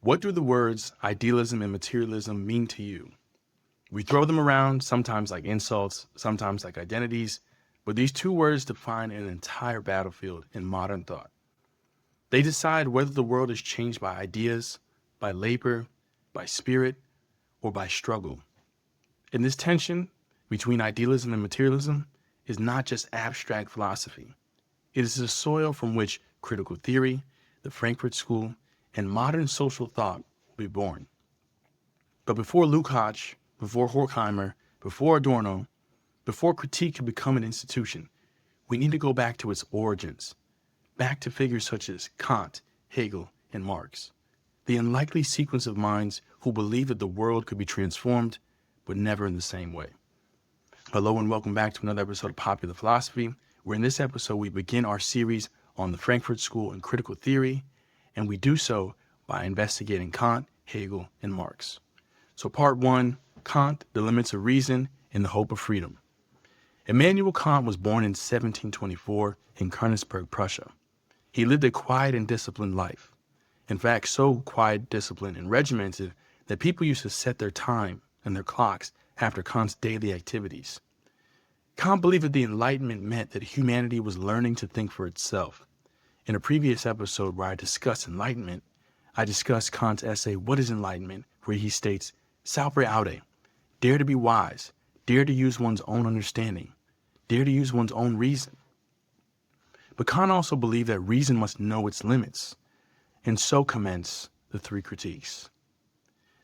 What do the words idealism and materialism mean to you? We throw them around, sometimes like insults, sometimes like identities, but these two words define an entire battlefield in modern thought. They decide whether the world is changed by ideas, by labor, by spirit, or by struggle. And this tension between idealism and materialism is not just abstract philosophy. It is the soil from which critical theory, the Frankfurt School, and modern social thought will be born. But before Lukács, before Horkheimer, before Adorno, before critique could become an institution, we need to go back to its origins, back to figures such as Kant, Hegel, and Marx, the unlikely sequence of minds who believed that the world could be transformed, but never in the same way. Hello and welcome back to another episode of Popular Philosophy, where in this episode we begin our series on the Frankfurt School and critical theory, and we do so by investigating Kant, Hegel, and Marx. So part one, Kant, the limits of reason and the hope of freedom. Immanuel Kant was born in 1724 in Königsberg, Prussia. He lived a quiet and disciplined life. In fact, so quiet, disciplined, and regimented that people used to set their time and their clocks after Kant's daily activities. Kant believed that the Enlightenment meant that humanity was learning to think for itself. In a previous episode where I discussed Enlightenment, I discussed Kant's essay, What is Enlightenment?, where he states, Sapere aude, dare to be wise, dare to use one's own understanding, dare to use one's own reason. But Kant also believed that reason must know its limits, and so commence the three critiques.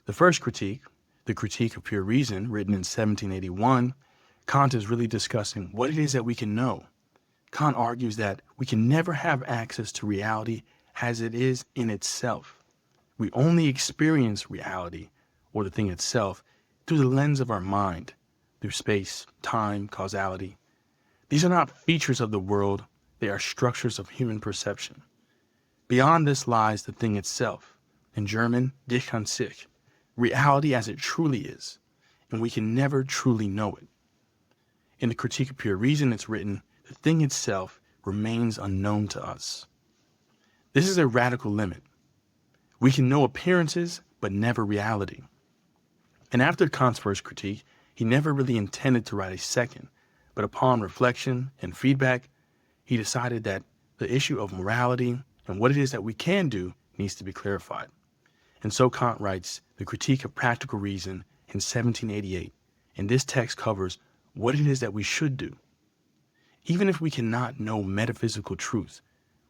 The first critique, the Critique of Pure Reason, written in 1781, Kant is really discussing what it is that we can know. Kant argues that we can never have access to reality as it is in itself. We only experience reality, or the thing itself, through the lens of our mind, through space, time, causality. These are not features of the world, they are structures of human perception. Beyond this lies the thing itself, in German, dich an sich, reality as it truly is, and we can never truly know it. In the Critique of Pure Reason, it's written, the thing itself remains unknown to us. This is a radical limit. We can know appearances, but never reality. And after Kant's first critique, he never really intended to write a second, but upon reflection and feedback, he decided that the issue of morality and what it is that we can do needs to be clarified. And so Kant writes the Critique of Practical Reason in 1788, and this text covers what it is that we should do. Even if we cannot know metaphysical truth,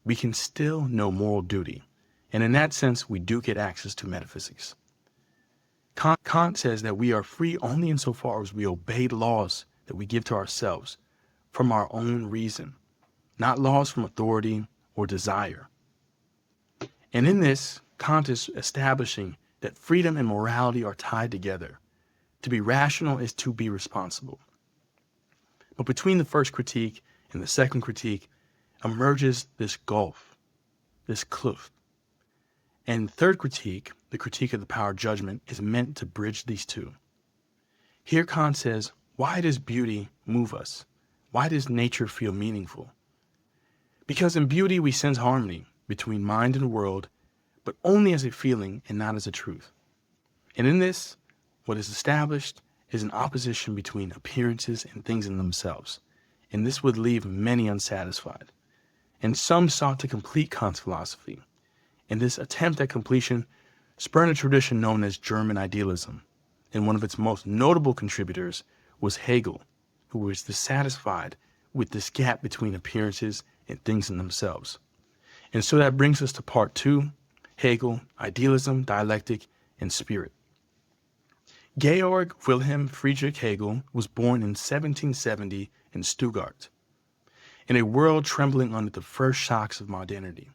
we can still know moral duty, and in that sense, we do get access to metaphysics. Kant says that we are free only insofar as we obey laws that we give to ourselves from our own reason, not laws from authority or desire. And in this, Kant is establishing that freedom and morality are tied together. To be rational is to be responsible. But between the first critique and the second critique emerges this gulf, this cliff. And third critique, the Critique of the Power of Judgment, is meant to bridge these two. Here Kant says, why does beauty move us? Why does nature feel meaningful? Because in beauty we sense harmony between mind and world, but only as a feeling and not as a truth. And in this, what is established is an opposition between appearances and things in themselves, and this would leave many unsatisfied. And some sought to complete Kant's philosophy, and this attempt at completion spurned a tradition known as German idealism, and one of its most notable contributors was Hegel, who was dissatisfied with this gap between appearances and things in themselves. And so that brings us to part two, Hegel, Idealism, Dialectic, and Spirit. Georg Wilhelm Friedrich Hegel was born in 1770 in Stuttgart, in a world trembling under the first shocks of modernity.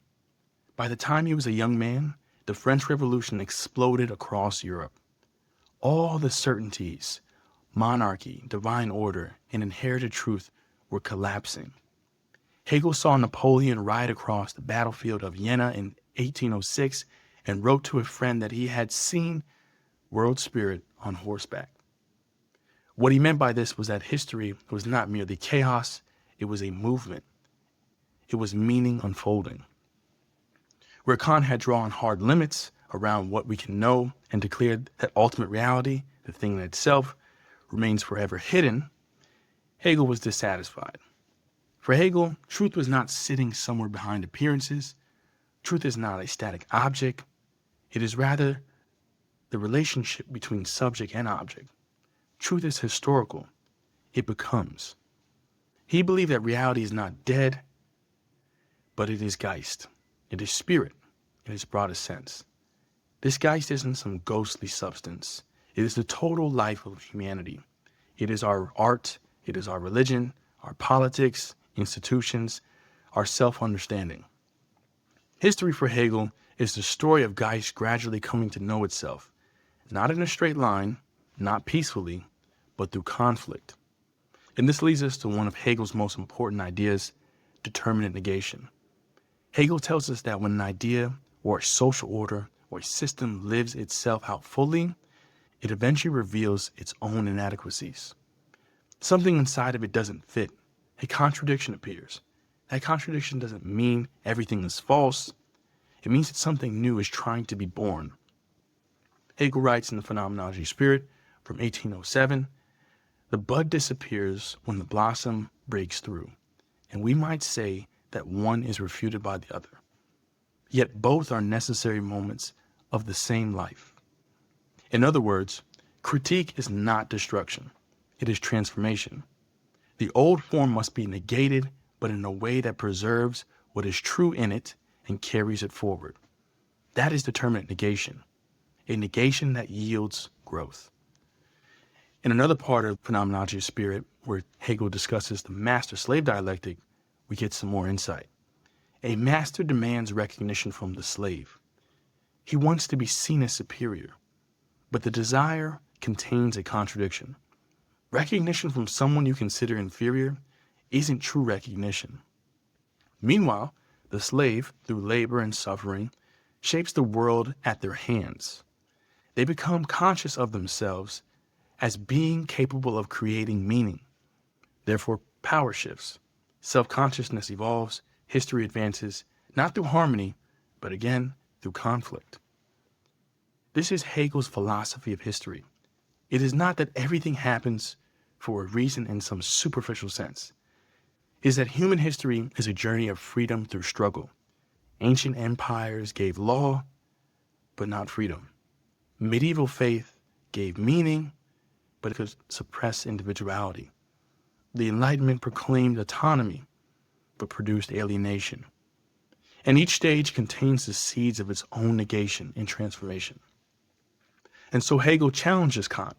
By the time he was a young man, the French Revolution exploded across Europe. All the certainties, monarchy, divine order, and inherited truth were collapsing. Hegel saw Napoleon ride across the battlefield of Jena in 1806 and wrote to a friend that he had seen world spirit on horseback. What he meant by this was that history was not merely chaos, it was a movement. It was meaning unfolding. Where Kant had drawn hard limits around what we can know and declare that ultimate reality, the thing in itself, remains forever hidden, Hegel was dissatisfied. For Hegel, truth was not sitting somewhere behind appearances. Truth is not a static object. It is rather the relationship between subject and object. Truth is historical. It becomes. He believed that reality is not dead, but it is Geist. It is spirit in its broadest sense. This Geist isn't some ghostly substance. It is the total life of humanity. It is our art, it is our religion, our politics, institutions, our self-understanding. History for Hegel is the story of Geist gradually coming to know itself, not in a straight line, not peacefully, but through conflict. And this leads us to one of Hegel's most important ideas, determinate negation. Hegel tells us that when an idea or a social order or a system lives itself out fully, it eventually reveals its own inadequacies. Something inside of it doesn't fit. A contradiction appears. That contradiction doesn't mean everything is false. It means that something new is trying to be born. Hegel writes in the Phenomenology of Spirit from 1807, the bud disappears when the blossom breaks through, and we might say that one is refuted by the other. Yet both are necessary moments of the same life. In other words, critique is not destruction. It is transformation. The old form must be negated, but in a way that preserves what is true in it and carries it forward. That is determinate negation, a negation that yields growth. In another part of Phenomenology of Spirit, where Hegel discusses the master-slave dialectic, we get some more insight. A master demands recognition from the slave. He wants to be seen as superior, but the desire contains a contradiction. Recognition from someone you consider inferior isn't true recognition. Meanwhile, the slave, through labor and suffering, shapes the world at their hands. They become conscious of themselves as being capable of creating meaning. Therefore, power shifts. Self-consciousness evolves, history advances, not through harmony, but again, through conflict. This is Hegel's philosophy of history. It is not that everything happens for a reason in some superficial sense. It is that human history is a journey of freedom through struggle. Ancient empires gave law, but not freedom. Medieval faith gave meaning, but it could suppress individuality. The Enlightenment proclaimed autonomy, but produced alienation. And each stage contains the seeds of its own negation and transformation. And so Hegel challenges Kant.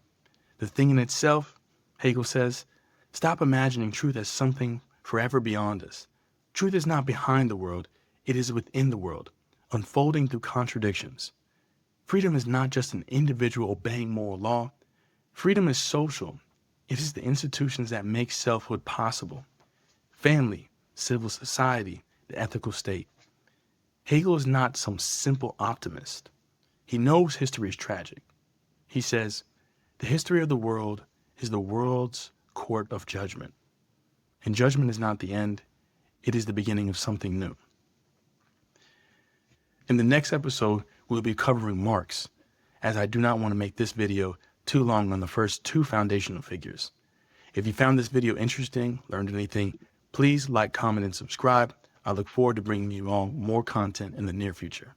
The thing in itself, Hegel says, stop imagining truth as something forever beyond us. Truth is not behind the world, it is within the world, unfolding through contradictions. Freedom is not just an individual obeying moral law. Freedom is social. It is the institutions that make selfhood possible. Family, civil society, the ethical state. Hegel is not some simple optimist. He knows history is tragic. He says, the history of the world is the world's court of judgment. And judgment is not the end. It is the beginning of something new. In the next episode, we'll be covering Marx, as I do not want to make this video too long on the first two foundational figures. If you found this video interesting, learned anything, please like, comment, and subscribe. I look forward to bringing you all more content in the near future.